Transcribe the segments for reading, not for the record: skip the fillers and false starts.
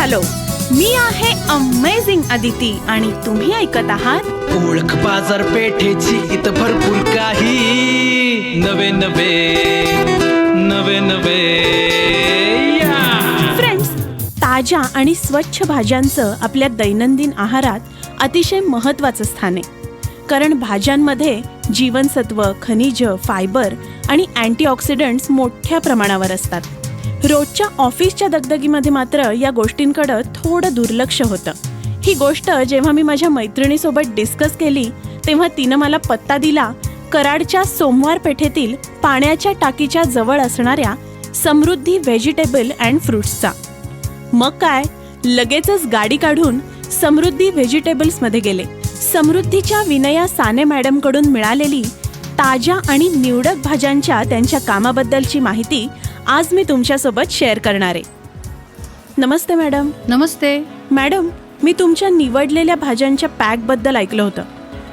Hello, मी आहे amazing Aditi आणि तुम्ही ऐकत आहात ओळख बाजारपेठेची इथं भरपूर काही नवे नवे फ्रेंड्स. ताज्या आणि स्वच्छ भाज्यांचं आपल्या दैनंदिन आहारात अतिशय महत्त्वाचं स्थान आहे. कारण भाज्यांमध्ये जीवनसत्व, खनिज, फायबर आणि अँटीऑक्सिडंट्स मोठ्या प्रमाणावर असतात. रोजच्या ऑफिसच्या दगदगीमध्ये मात्र या गोष्टींकडं थोडं दुर्लक्ष होतं. ही गोष्ट जेव्हा मी माझ्या मैत्रिणीसोबत डिस्कस केली तेव्हा तिनं मला पत्ता दिला कराडच्या सोमवार पेठेतील पाण्याच्या टाकीच्या जवळ असणाऱ्या समृद्धी व्हेजिटेबल अँड फ्रुट्सचा. मग काय, लगेचच गाडी काढून समृद्धी व्हेजिटेबल्समध्ये गेले. समृद्धीच्या विनया साने मॅडमकडून मिळालेली ताज्या आणि निवडक भाज्यांच्या त्यांच्या कामाबद्दलची माहिती आज मी तुमच्यासोबत शेअर करणार आहे. नमस्ते मॅडम. नमस्ते मॅडम, मी तुमच्या निवडलेल्या भाज्यांच्या पॅकबद्दल ऐकलं होतं,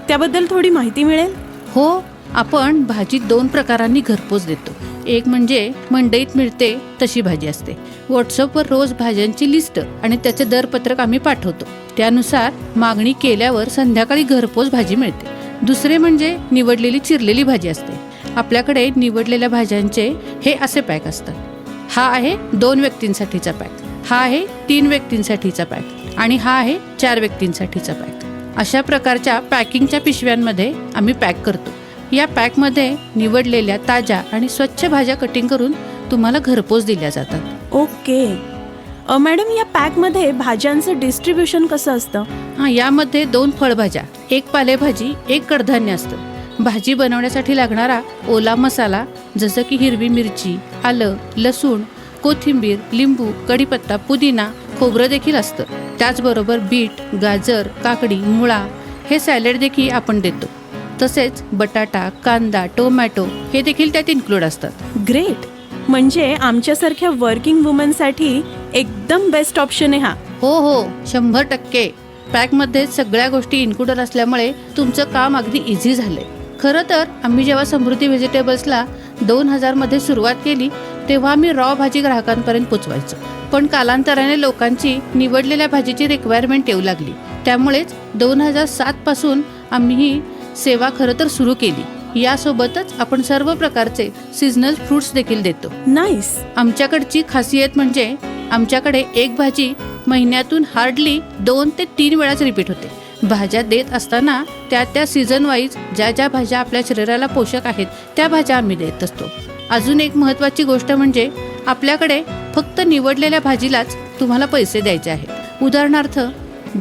त्याबद्दल थोडी माहिती मिळेल? हो, आपण भाजी 2 प्रकारांनी घरपोच देतो. एक म्हणजे मंडईत मिळते तशी भाजी असते. व्हॉट्सअपवर रोज भाज्यांची लिस्ट आणि त्याचे दरपत्रक आम्ही पाठवतो. त्यानुसार मागणी केल्यावर संध्याकाळी घरपोच भाजी मिळते. दुसरे म्हणजे निवडलेली चिरलेली भाजी असते. आपल्याकडे निवडलेल्या भाज्यांचे हे असे पॅक असतात. हा आहे 2 व्यक्तींसाठीचा पॅक, हा आहे 3 व्यक्तींसाठीचा पॅक आणि हा आहे 4 व्यक्तींसाठीचा पॅक. अशा प्रकारच्या पॅकिंगच्या पिशव्यांमध्ये आम्ही पॅक करतो. या पॅकमध्ये निवडलेल्या ताज्या आणि स्वच्छ भाज्या कटिंग करून तुम्हाला घरपोच दिल्या जातात. ओके. मॅडम, या पॅकमध्ये भाज्यांचं डिस्ट्रीब्युशन कसं असतं? यामध्ये 2 फळभाज्या, 1 पालेभाजी, 1 कडधान्य असतं. भाजी बनवण्यासाठी लागणारा ओला मसाला जसं की हिरवी मिरची, आलं, लसूण, कोथिंबीर, लिंबू, कढीपत्ता, पुदिना, खोबरं देखील असतं. त्याचबरोबर बीट, गाजर, काकडी, मुळा हे सॅलड देखील आपण देतो. तसेच बटाटा, कांदा, टोमॅटो हे देखील त्यात इन्क्लूड असतात. ग्रेट. म्हणजे आमच्यासारख्या वर्किंग वुमनसाठी एकदम बेस्ट ऑप्शन आहे हा. हो, 100%. पॅकमध्ये सगळ्या गोष्टी इन्क्लूडेड असल्यामुळे तुमचं काम अगदी इझी झालंय. खरं तर आम्ही जेव्हा समृद्धी व्हेजिटेबल्सला 2000 मध्ये सुरुवात केली तेव्हा आम्ही रॉ भाजी ग्राहकांपर्यंत पोचवायचो. पण कालांतराने लोकांची निवडलेल्या भाजीची रिक्वायरमेंट येऊ लागली. त्यामुळेच 2007 पासून आम्ही ही सेवा खरं तर सुरू केली. यासोबतच आपण सर्व प्रकारचे सीझनल फ्रुट्स देखील देतो. नाईस. आमच्याकडची खासियत म्हणजे आमच्याकडे एक भाजी महिन्यातून हार्डली 2 ते 3 वेळाच रिपीट होते. भाज्या देत असताना त्या सीझन वाईज ज्या भाज्या आपल्या शरीराला पोषक आहेत त्या भाज्या आम्ही देत असतो. अजून एक महत्त्वाची गोष्ट म्हणजे आपल्याकडे फक्त निवडलेल्या भाजीलाच तुम्हाला पैसे द्यायचे आहेत. उदाहरणार्थ,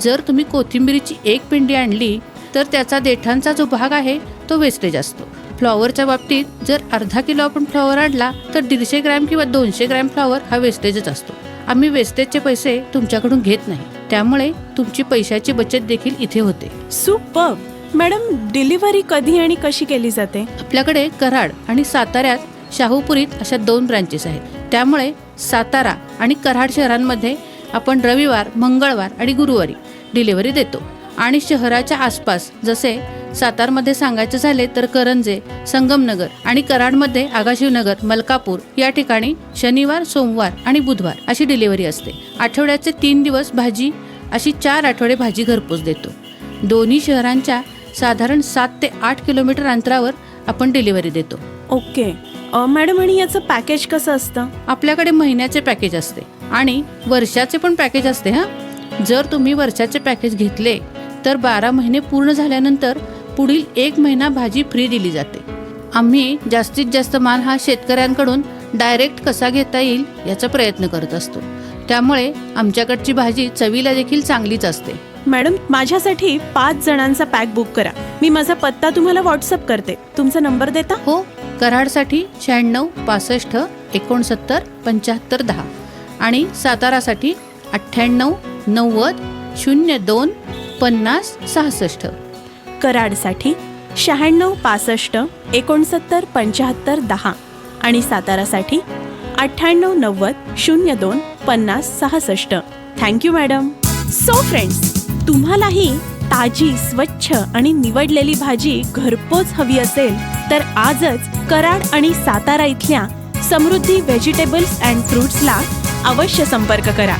जर तुम्ही कोथिंबिरीची 1 पेंडी आणली तर त्याचा देठांचा जो भाग आहे तो वेस्टेज असतो. फ्लॉवरच्या बाबतीत जर अर्धा किलो आपण फ्लॉवर आणला तर 150 ग्रॅम किंवा 200 ग्रॅम फ्लॉवर हा वेस्टेजच असतो. आम्ही वेस्टेजचे पैसे तुमच्याकडून घेत नाही, त्यामुळे तुमची पैशाची बचत देखील इथे होते. सुपर्ब. मॅडम, डिलिव्हरी कधी आणि कशी केली जाते? आपल्याकडे कराड आणि साताऱ्यात शाहूपुरीत अशा 2 ब्रांचेस आहेत. त्यामुळे सातारा आणि कराड शहरांमध्ये आपण रविवार, मंगळवार आणि गुरुवारी डिलिव्हरी देतो. आणि शहराच्या आसपास जसे सातारमध्ये सांगायचे झाले तर करंजे, संगमनगर आणि कराडमध्ये आगाशिवनगर, मलकापूर या ठिकाणी शनिवार, सोमवार आणि बुधवार अशी डिलिव्हरी असते. आठवड्याचे 3 दिवस भाजी, अशी 4 आठवडे भाजी घरपोच देतो. दोन्ही शहरांच्या साधारण 7 ते 8 किलोमीटर अंतरावर आपण डिलिव्हरी देतो. ओके. मॅडम, आणि याचं पॅकेज कसं असतं? आपल्याकडे महिन्याचे पॅकेज असते आणि वर्षाचे पण पॅकेज असते. जर तुम्ही वर्षाचे पॅकेज घेतले तर 12 महिने पूर्ण झाल्यानंतर पुढील 1 महिना भाजी फ्री दिली जाते. आम्ही जास्तीत जास्त माल हा शेतकऱ्यांकडून डायरेक्ट कसा घेता येईल याचा प्रयत्न करत असतो. त्यामुळे आमच्याकडची भाजी चवीला देखील चांगलीच असते. मॅडम, माझ्यासाठी 5 जणांचा पॅक बुक करा. मी माझा पत्ता तुम्हाला व्हॉट्सअप करते. तुमचा नंबर देता? हो, कराडसाठी 96 65 69 75 10 आणि सातारासाठी 98 90 02 50 66. कराडसाठी 96 65 69 75 10 आणि सातारासाठी 98 90 02 50 66. Thank you madam. सो फ्रेंड्स, तुम्हालाही ताजी, स्वच्छ आणि निवडलेली भाजी घरपोच हवी असेल तर आजच कराड आणि सातारा इथल्या समृद्धी व्हेजिटेबल्स अँड फ्रुट्सला अवश्य संपर्क करा.